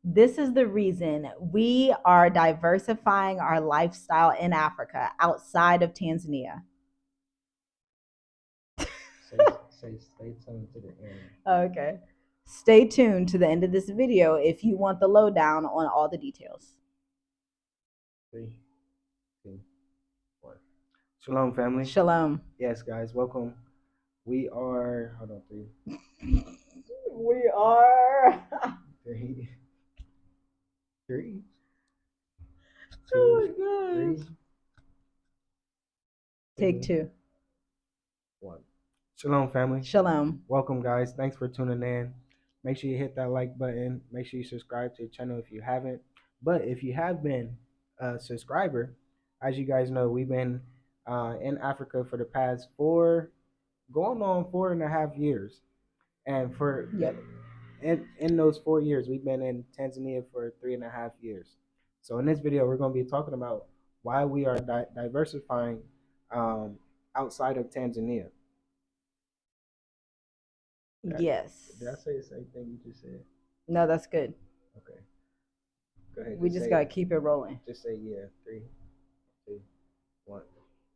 This is the reason we are diversifying our lifestyle in Africa outside of Tanzania. Stay tuned to the end. Okay. Stay tuned to the end of this video if you want the lowdown on all the details. Three, two, one. Shalom, family. Shalom. Yes, guys, welcome. We are, hold on, We are. three, three, two, Oh my three, gosh. Take two, two. one. Shalom, family. Shalom. Welcome, guys. Thanks for tuning in. Make sure you hit that like button. Make sure you subscribe to the channel if you haven't. But if you have been a subscriber, as you guys know, we've been in Africa for the past going on 4.5 years. And Yep. in those 4 years, we've been in Tanzania for 3.5 years. So in this video, we're going to be talking about why we are diversifying um, outside of Tanzania. Yes. Did I say the same thing you just said? No, that's good. Okay, go ahead. We just got to keep it rolling. Just say yeah. Three, two, one.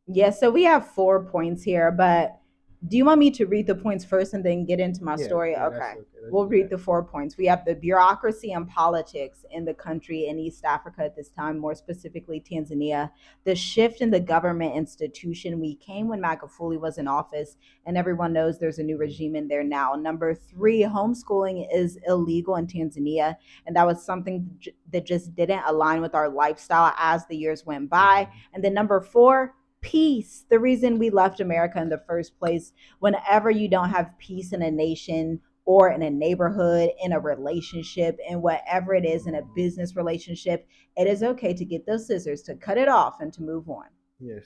Yeah, so we have 4 points here, but do you want me to read the points first and then get into my Yeah, story? yeah, that's Okay. okay. Let's We'll do read that. the 4 points. We have the bureaucracy and politics in the country in East Africa at this time, more specifically Tanzania. The shift in the government institution. We came when Magufuli was in office, and everyone knows there's a new regime in there now. Number three, homeschooling is illegal in Tanzania, and that was something that just didn't align with our lifestyle as the years went by. And then number four, peace. The reason we left America in the first place. Whenever you don't have peace in a nation or in a neighborhood, in a relationship, in whatever it is, in a business relationship, it is okay to get those scissors, to cut it off, and to move on. Yes.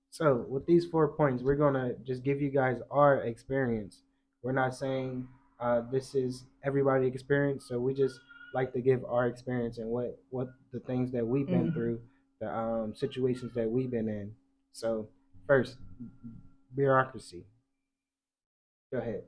So with these 4 points, we're gonna just give you guys our experience. We're not saying this is everybody's experience. So we just like to give our experience and what the things that we've been Mm-hmm. through, the situations that we've been in. So first, bureaucracy. Go ahead.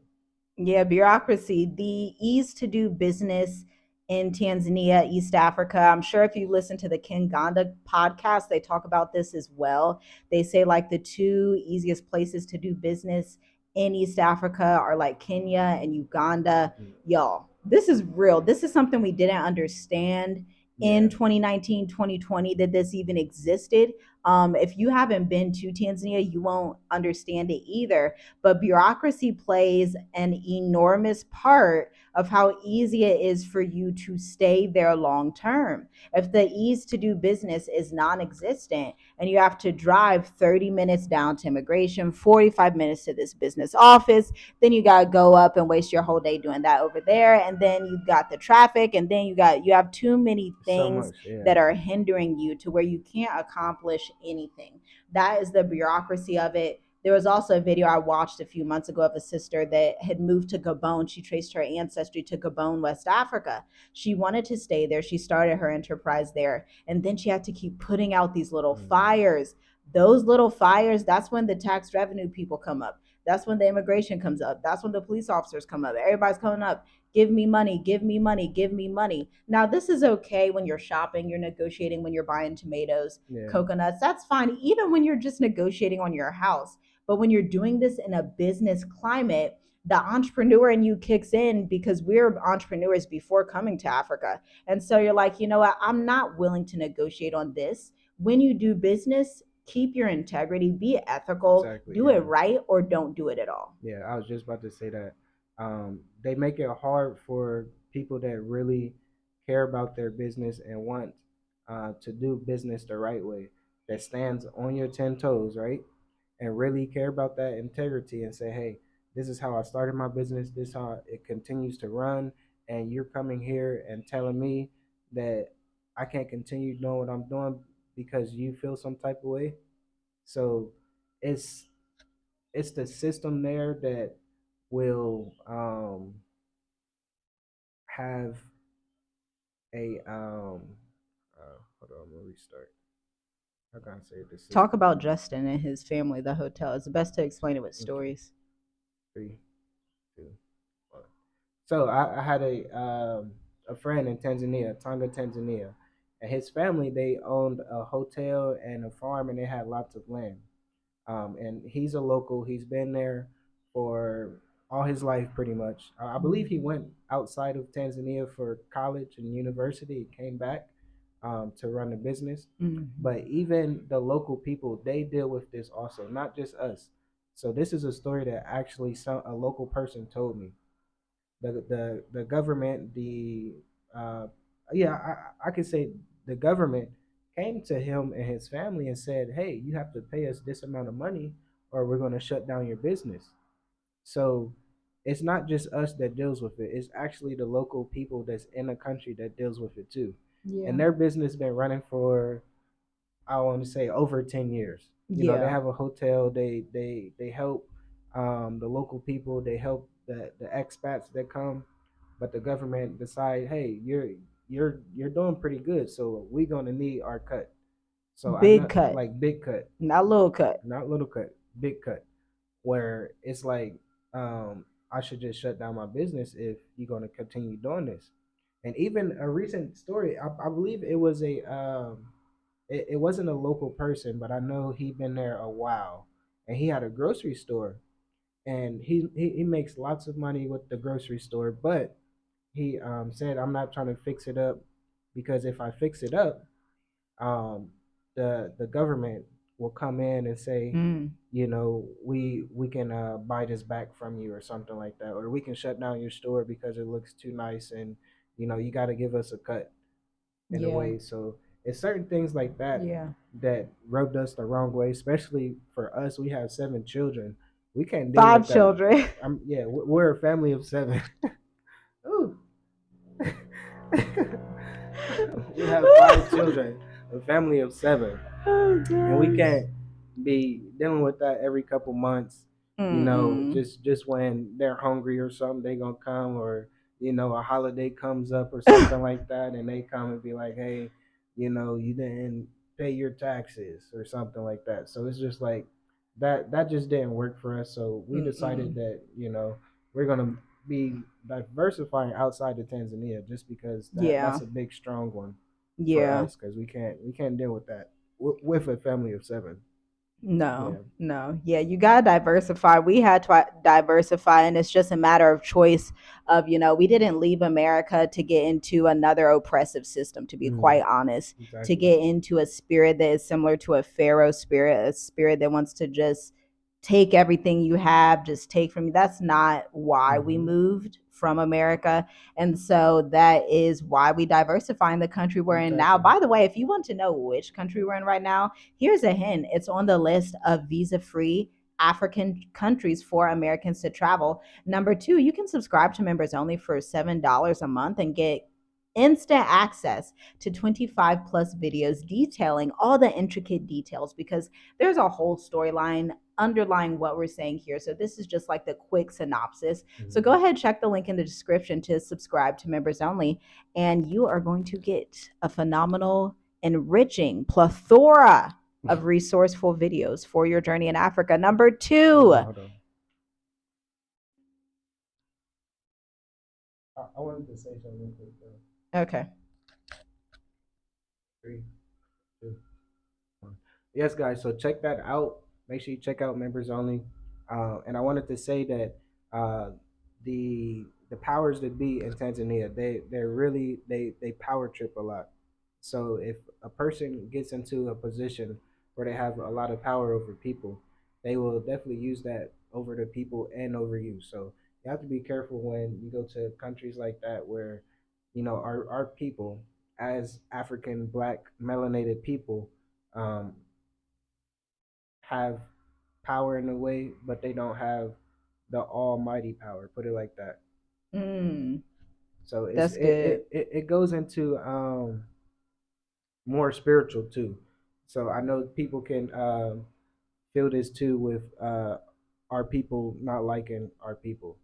Yeah, bureaucracy, the ease to do business in Tanzania, East Africa. I'm sure if you listen to the King Ganda podcast, they talk about this as well. They say like the two easiest places to do business in East Africa are like Kenya and Uganda. Mhm. Y'all, this is real. This is something we didn't understand in Yeah. 2019, 2020 that this even existed. If you haven't been to Tanzania, you won't understand it either, but bureaucracy plays an enormous part of how easy it is for you to stay there long term. If the ease to do business is non existent and you have to drive 30 minutes down to immigration, 45 minutes to this business office, then you got to go up and waste your whole day doing that over there. And then you got the traffic, and then you have too many So things much. Yeah. that are hindering you to where you can't accomplish anything. That is the bureaucracy of it. There was also a video I watched a few months ago of a sister that had moved to Gabon. She traced her ancestry to Gabon, West Africa. She wanted to stay there. She started her enterprise there. And then she had to keep putting out these little Mhm. fires. Those little fires, that's when the tax revenue people come up. That's when the immigration comes up. That's when the police officers come up. Everybody's coming up. Give me money, give me money, give me money. Now, this is okay when you're shopping, you're negotiating when you're buying tomatoes, Yeah. coconuts. That's fine, even when you're just negotiating on your house. But when you're doing this in a business climate, the entrepreneur in you kicks in because we're entrepreneurs before coming to Africa. And so you're like, you know what? I'm not willing to negotiate on this. When you do business, keep your integrity, be ethical, Exactly. do it Yeah. right, or don't do it at all. Yeah, I was just about to say that. They make it hard for people that really care about their business and want to do business the right way, that stands on your 10 toes, right? And really care about that integrity and say, hey, this is how I started my business, this is how it continues to run. And you're coming here and telling me that I can't continue doing what I'm doing because you feel some type of way. So it's it's the system there that will have a hold on, let me restart. How can I say the Talk system? about Justin and his family, the hotel. It's best to explain it with Okay, stories. three, two, one. So I had a friend in Tanzania, Tonga, Tanzania, and his family they owned a hotel and a farm, and they had lots of land. And he's a local. He's been there for all his life, pretty much. I believe he went outside of Tanzania for college and university. He came back to run the business. Mhm. But even the local people, they deal with this also, not just us. So this is a story that actually a local person told me. The government, the uh, yeah, I could say the government came to him and his family and said, "Hey, you have to pay us this amount of money, or we're going to shut down your business." So it's not just us that deals with it. It's actually the local people that's in the country that deals with it too. And Yeah. their business been running for, I want to say, over 10 years. You know, they Yeah. have a hotel. They help the local people. They help the expats that come, but the government decide, hey, you're doing pretty good, so we're gonna need our cut. So I Big know, cut, like big cut, not little cut. not little cut, big cut, where it's like, I should just shut down my business if you're gonna continue doing this. And even a recent story, I believe it was it wasn't a local person, but I know he been there a while, and he had a grocery store, and he makes lots of money with the grocery store, but he said, I'm not trying to fix it up because if I fix it up, um, the government will come in and say, Mm. you know, we can buy this back from you or something like that, or we can shut down your store because it looks too nice, and you know you got to give us a cut in a Yeah. way. So it's certain things like that Yeah. that rubbed us the wrong way, especially for us. We have 7 children. We can't deal Five with that. children. Yeah, we're a family of 7. Ooh. We have 5 children, a family of 7, Oh and we gosh. can't be dealing with that every couple months. You know, Mm-mm. just when they're hungry or something, they gonna come, or you know, a holiday comes up or something like that, and they come and be like, hey, you know, you didn't pay your taxes or something like that. So it's just like that just didn't work for us. So we decided Mm-mm. that, you know, we're gonna be diversifying outside of Tanzania, just because Yeah. that's a big strong one for Yeah. us, because we can't deal with that with a family of 7. No, Yeah. no. Yeah, you got to diversify. We had to diversify, and it's just a matter of choice of, we didn't leave America to get into another oppressive system, to be Mm, quite honest, to exactly. get into a spirit that is similar to a Pharaoh spirit, a spirit that wants to just take everything you have, just take from you. That's not why we Hmm. moved from America. And so that is why we diversify in the country we're in now. Exactly. By the way, if you want to know which country we're in right now, here's a hint: it's on the list of visa free African countries for Americans to travel. Number two, you can subscribe to members only for $7 a month and get instant access to 25 plus videos detailing all the intricate details, because there's a whole storyline underlying what we're saying here. So this is just like the quick synopsis. So go Hmm. ahead, check the link in the description to subscribe to members only, and you are going to get a phenomenal, enriching plethora of resourceful videos for your journey in Africa. Number Hold two. on, hold on. I wanted to say something real quick though. Okay. 3, 2, 1. Yes, guys. So check that out. Make sure you check out members only. And I wanted to say that uh, the powers that be in Tanzania, they're really they power trip a lot. So if a person gets into a position where they have a lot of power over people, they will definitely use that over the people and over you. So you have to be careful when you go to countries like that where, you know, our people, as African, black, melanated people, um, have power in a way, but they don't have the almighty power. Put it like that. Mm, So that's good. it goes into more spiritual too. So I know people can feel this too with our people not liking our people.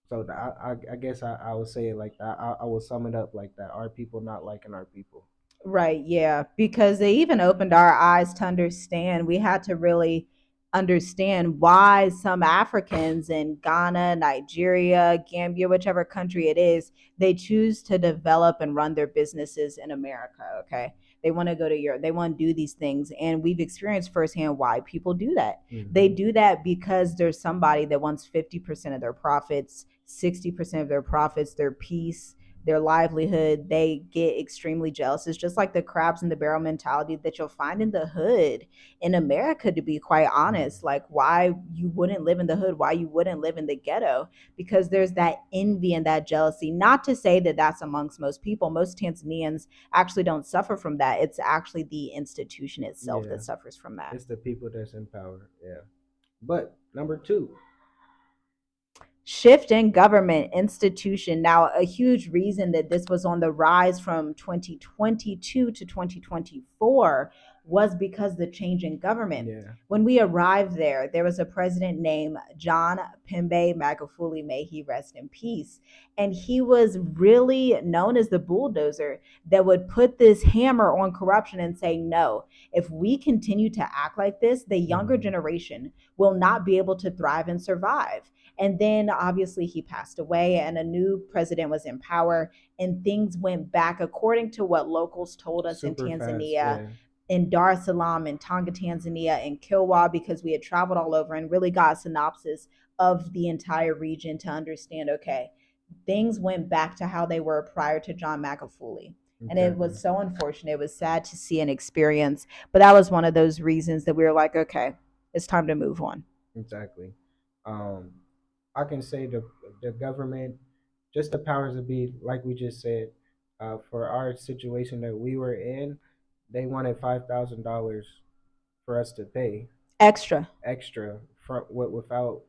So I guess I would say it like that. I will sum it up like that. Our people not liking our people. Right, yeah, because they even opened our eyes to understand we had to really understand why some Africans in Ghana, Nigeria, Gambia, whichever country it is, they choose to develop and run their businesses in America. Okay. They want to go to Europe. They want to do these things. And we've experienced firsthand why people do that. They Hmm. do that because there's somebody that wants 50% of their profits, 60% of their profits, their peace, their livelihood. They get extremely jealous. It's just like the crabs in the barrel mentality that you'll find in the hood in America, to be quite Hmm. honest. Like, why you wouldn't live in the hood, why you wouldn't live in the ghetto, because there's that envy and that jealousy. Not to say that that's amongst most people. Most Tanzanians actually don't suffer from that. It's actually the institution itself Yeah, that suffers from that. it's the people that's in power. Yeah. But number two, Shift in government institution. Now, a huge reason that this was on the rise from 2022 to 2024 was because the change in government. yeah, When we arrived there was a president named John Pembe Magufuli, may he rest in peace. And he was really known as the bulldozer that would put this hammer on corruption and say, no, if we continue to act like this, the younger hmm, generation will not be able to thrive and survive. And then obviously he passed away and a new president was in power, and things went back according to what locals told us in super fast. Tanzania, Yeah, in Dar es Salaam, in Tonga, Tanzania, in Kilwa, because we had traveled all over and really got a synopsis of the entire region to understand, okay, things went back to how they were prior to John McAfee. And it exactly, was so unfortunate. It was sad to see and experience. But that was one of those reasons that we were like, okay, it's time to move on. exactly. Um, I can say the government, just the powers that be, like we just said, for our situation that we were in, they wanted $5,000 for us to pay Extra. extra from without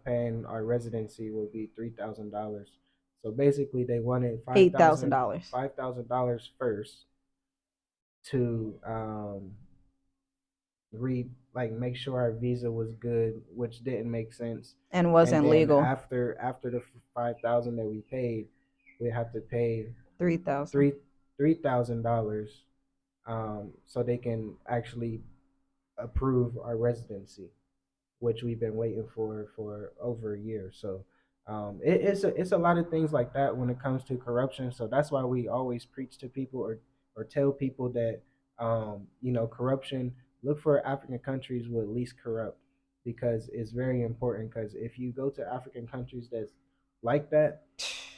paying our residency will be $3,000. So basically, they wanted $8,000 $5,000 first to re like make sure our visa was good, which didn't make sense. and And wasn't then legal. after the 5,000 that we paid, we have to pay 3,000. three $3,000 so they can actually approve our residency, which we've been waiting for over a year. So it's a lot of things like that when it comes to corruption. So that's why we always preach to people or tell people that corruption. Look for African countries with least corrupt because it's very important. Because if you go to African countries that's like that,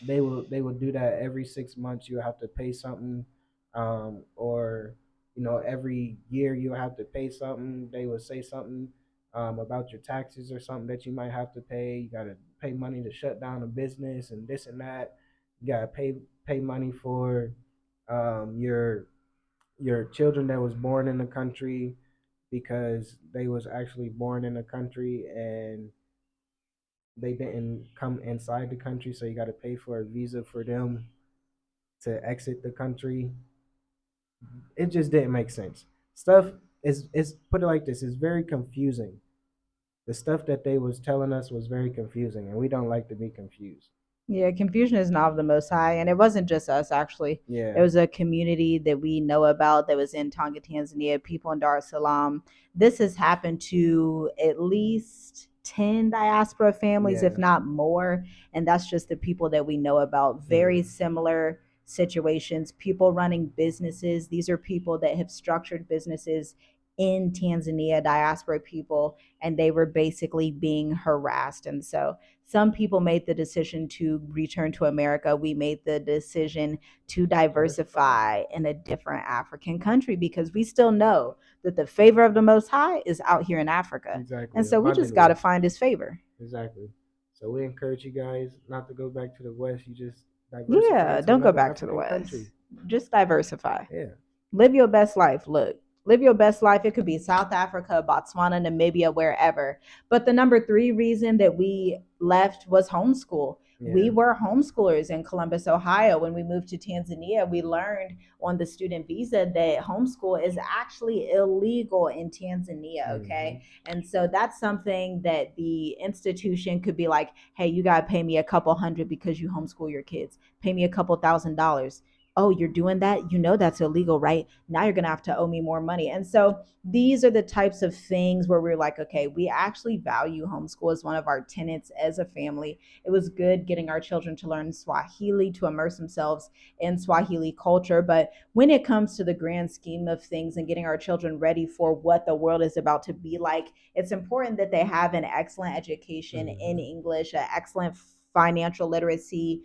they will do that every 6 months. You have to pay something, or every year you have to pay something. They will say something about your taxes or something that you might have to pay. You got to pay money to shut down a business and this and that. You got to pay money for your children that was born in the country because they was actually born in the country and they didn't come inside the country, so you got to pay for a visa for them to exit the country. It just didn't make sense. Stuff is put it like this, is very confusing. The stuff that they was telling us was very confusing, and we don't like to be confused. Yeah, confusion is not of the most high. And it wasn't just us, actually. It Yeah. was a community that we know about that was in Tonga, Tanzania, people in Dar es Salaam. This has happened to at least 10 diaspora families, if Yeah. not more. And that's just the people that we know about. Very Hmm. similar situations, people running businesses. These are people that have structured businesses in Tanzania, diaspora people, and they were basically being harassed. And so some people made the decision to return to America. We made the decision to Diversify. diversify in a different African country because we still know that the favor of the Most High is out here in Africa. And Exactly. so we just got Abundantly. to find his favor. Exactly. So we encourage you guys not to go back to the West. You just diversify Yeah, to don't go another back to the African West. country. Just diversify. Yeah. Live your best life. Look, live your best life. It could be South Africa, Botswana, Namibia, wherever. But the number three reason that we left was homeschool. We Yeah. were homeschoolers in Columbus, Ohio. When we moved to Tanzania, we learned on the student visa that homeschool is actually illegal in Tanzania. Hmm. Okay. And so that's something that the institution could be like, hey, you got to pay me a couple hundred because you homeschool your kids. Pay me a couple $1,000. oh, you're doing that, that's illegal, right? Now you're going to have to owe me more money. And so these are the types of things where we're like, okay, we actually value homeschool as one of our tenets as a family. It was good getting our children to learn Swahili, to immerse themselves in Swahili culture. But when it comes to the grand scheme of things and getting our children ready for what the world is about to be like, it's important that they have an excellent education in Hmm. English, an excellent financial literacy,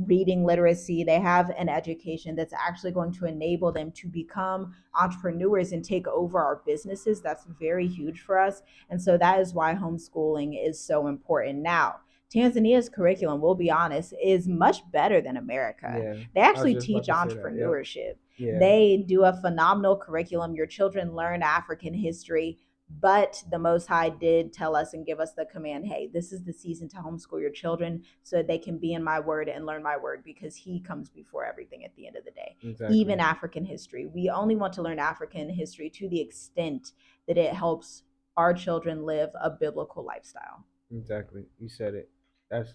reading literacy. They have an education that's actually going to enable them to become entrepreneurs and take over our businesses. That's very huge for us. And so that is why homeschooling is so important. Now, Tanzania's curriculum, we'll be honest, is much better than America. Yeah, They I was actually just about teach to say that. Yep. entrepreneurship. Yeah. They do a phenomenal curriculum. Your children learn African history, but the Most High did tell us and give us the command, hey, this is the season to homeschool your children so that they can be in my word and learn my word, because he comes before everything at the end of the day. Even Exactly. African history. We only want to learn African history to the extent that it helps our children live a biblical lifestyle. Exactly. You said it. That's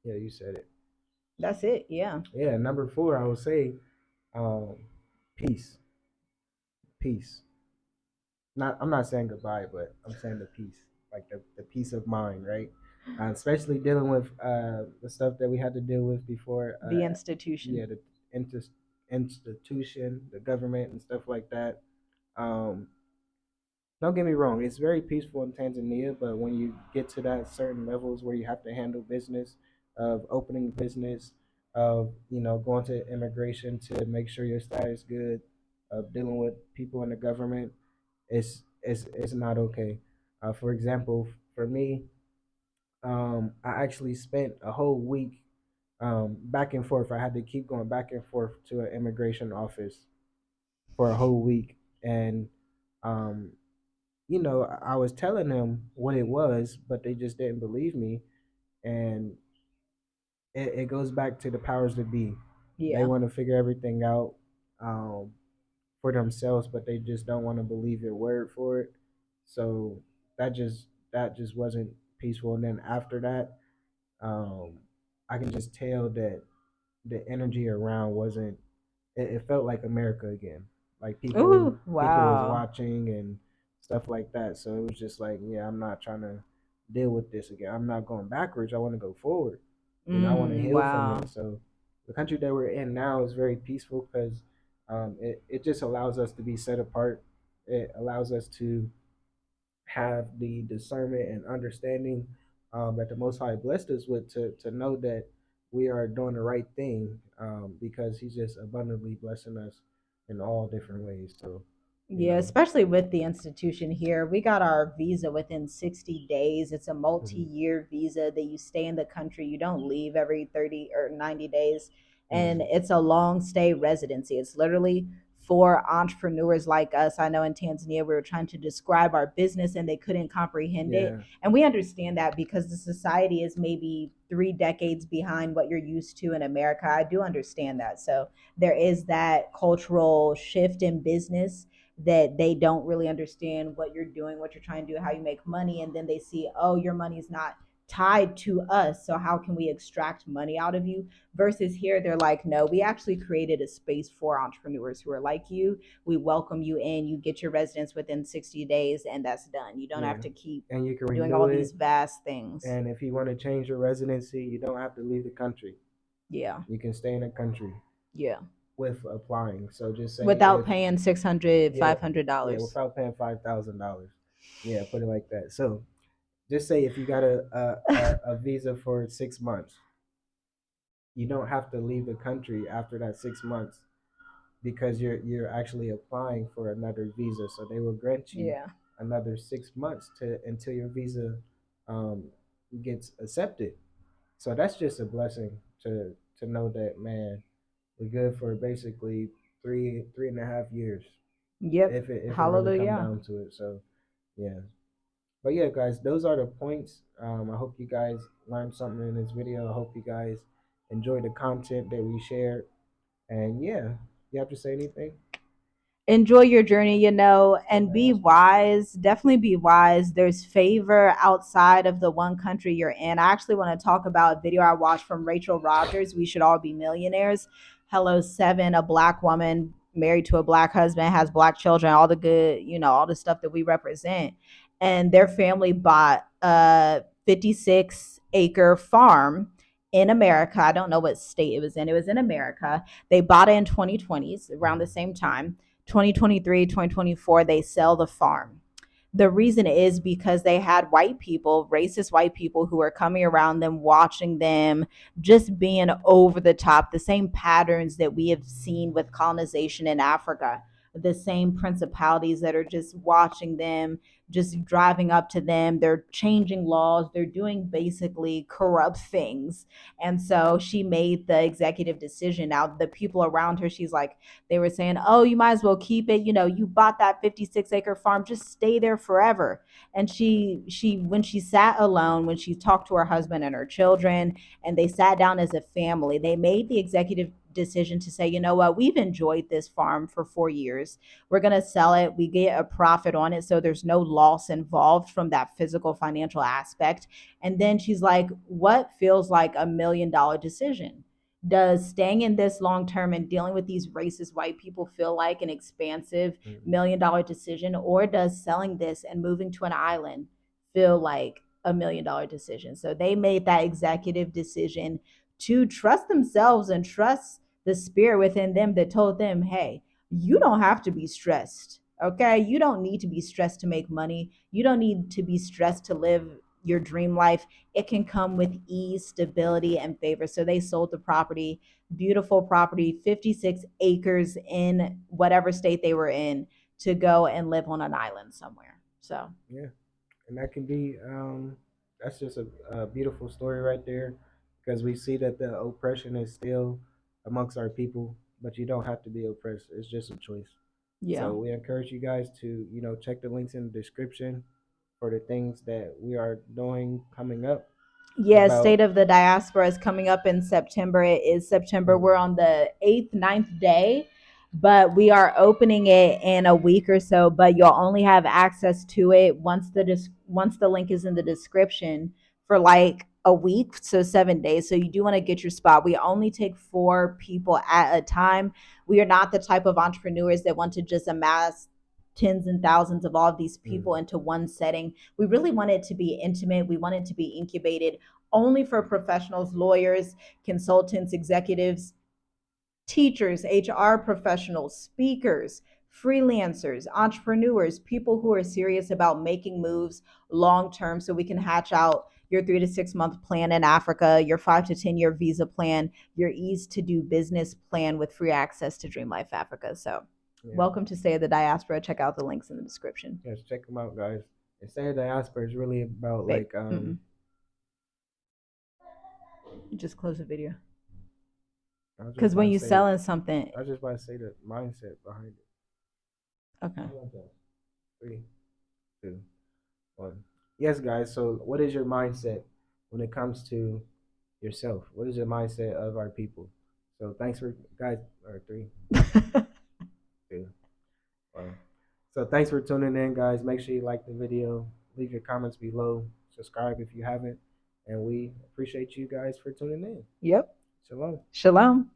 yeah. You said it. That's it. Yeah. Yeah. Number four, I would say, um, peace. Peace. Not. I'm not saying goodbye, but I'm saying the peace, like the peace of mind, right? Especially dealing with the stuff that we had to deal with before. The institution. Yeah, the inter- institution, the government, and stuff like that. Um, don't get me wrong, it's very peaceful in Tanzania, but when you get to that certain levels where you have to handle business, of opening business, of going to immigration to make sure your status is good, of dealing with people in the government, it's not okay. For example, for me, I actually spent a whole week back and forth. I had to keep going back and forth to an immigration office for a whole week, and um, I was telling them what it was, but they just didn't believe me. And it goes back to the powers that be. They Yeah. want to figure everything out um, for themselves, but they just don't want to believe your word for it. So that just wasn't peaceful. And then after that, um, I can just tell that the energy around wasn't. It felt like America again. Like Ooh, people was wow. watching and stuff like that. So it was just like, yeah, I'm not trying to deal with this again. I'm not going backwards. I want to go forward. I want to heal from Wow. it. So the country that we're in now is very peaceful because it just allows us to be set apart. It allows us to have the discernment and understanding that the Most High blessed us with to know that we are doing the right thing because He's just abundantly blessing us in all different ways. So, you Yeah, know, especially with the institution here. We got our visa within 60 days. It's a multi mhm, year visa that you stay in the country. You don't leave every 30 or 90 days. And mhm, it's a long stay residency. It's literally for entrepreneurs like us. I know in Tanzania, we were trying to describe our business and they couldn't comprehend it. yeah, And we understand that because the society is maybe 3 decades behind what you're used to in America. I do understand that. So there is that cultural shift in business, that they don't really understand what you're doing, what you're trying to do, how you make money. And then they see, oh, your money's not tied to us. So how can we extract money out of you? Versus here, they're like, no, we actually created a space for entrepreneurs who are like you. We welcome you in, you get your residence within 60 days, and that's done. You don't yeah. have to keep And you can doing renew all these it. vast things. And if you want to change your residency, you don't have to leave the country. Yeah. You can stay in the country Yeah. with applying. So just say Without if, paying 600, yeah, yeah, $500. without paying $5,000. Yeah, put it like that. So just say if you got a visa for 6 months, you don't have to leave the country after that 6 months because you're actually applying for another visa. So they will grant you Yeah. another 6 months to until your visa um, gets accepted. So that's just a blessing to know that, man, we're good for basically three and a half years Yep. if it really come Hallelujah. down to it. So yeah. But yeah, guys, those are the points. I hope you guys learned something in this video. I hope you guys enjoyed the content that we shared. And yeah, you have to say anything? Enjoy your journey, Yeah, and man, be that's for sure. wise. Definitely be wise. There's favor outside of the one country you're in. I actually want to talk about a video I watched from Rachel Rogers, We Should All Be Millionaires. Hello Seven, a black woman married to a black husband, has black children, all the good, all the stuff that we represent. And their family bought a 56-acre farm in America. I don't know what state it was in. It was in America. They bought it in 2020s around the same time. 2023, 2024, they sell the farm. The reason is because they had white people, racist white people, who are coming around them, watching them, just being over the top, the same patterns that we have seen with colonization in Africa, the same principalities that are just watching them, just driving up to them. They're changing laws, they're doing basically corrupt things. And so she made the executive decision. Now, the people around her, she's like, they were saying, "Oh, you might as well keep it. You bought that 56-acre farm. Just stay there forever." And she when she sat alone, when she talked to her husband and her children, and they sat down as a family, they made the executive decision to say, "You know what? We've enjoyed this farm for 4 years. We're going to sell it. We get a profit on it. So there's no loss involved from that physical financial aspect." And then she's like, "What feels like $1 million decision? Does staying in this long term and dealing with these racist white people feel like an expansive Mm-hmm. $1 million decision, or does selling this and moving to an island feel like $1 million decision?" So they made that executive decision to trust themselves and trust the spirit within them that told them, "Hey, you don't have to be stressed. Okay, you don't need to be stressed to make money. You don't need to be stressed to live your dream life. It can come with ease, stability, and favor." So they sold the property, beautiful property, 56 acres in whatever state they were in, to go and live on an island somewhere. So, Yeah, and that can be that's just a beautiful story right there, because we see that the oppression is still amongst our people, but you don't have to be oppressed. It's just a choice. yeah. So we encourage you guys to check the links in the description for the things that we are doing coming up Yeah, about. State of the Diaspora is coming up in September. It is September. We're Mhm. on the 8th, ninth day, but we are opening it in a week or so. But you'll only have access to it once the link is in the description for like a week, so 7 days. So you do want to get your spot. We only take 4 people at a time. We are not the type of entrepreneurs that want to just amass tens and thousands of all of these people Mhm. into one setting. We really want it to be intimate. We want it to be incubated only for professionals, lawyers, consultants, executives, teachers, HR professionals, speakers, freelancers, entrepreneurs, people who are serious about making moves long term, so we can hatch out your 3 to 6 month plan in Africa, your 5 to 10 year visa plan, your ease to do business plan with free access to Dream Life Africa. So, Yeah. welcome to Stay of the Diaspora. Check out the links in the description. Yes, check them out, guys. And Say Diaspora is really about Babe, like you just close the video. I was just Because about when to you're say selling something, I was just about to say the mindset behind it. okay. How about that? 3, 2, 1. Yes, guys. So, what is your mindset when it comes to yourself? What is your mindset of our people? So, thanks for guys. Or 3, 2, 1. So, thanks for tuning in, guys. Make sure you like the video, leave your comments below, subscribe if you haven't, and we appreciate you guys for tuning in. Yep. Shalom. Shalom.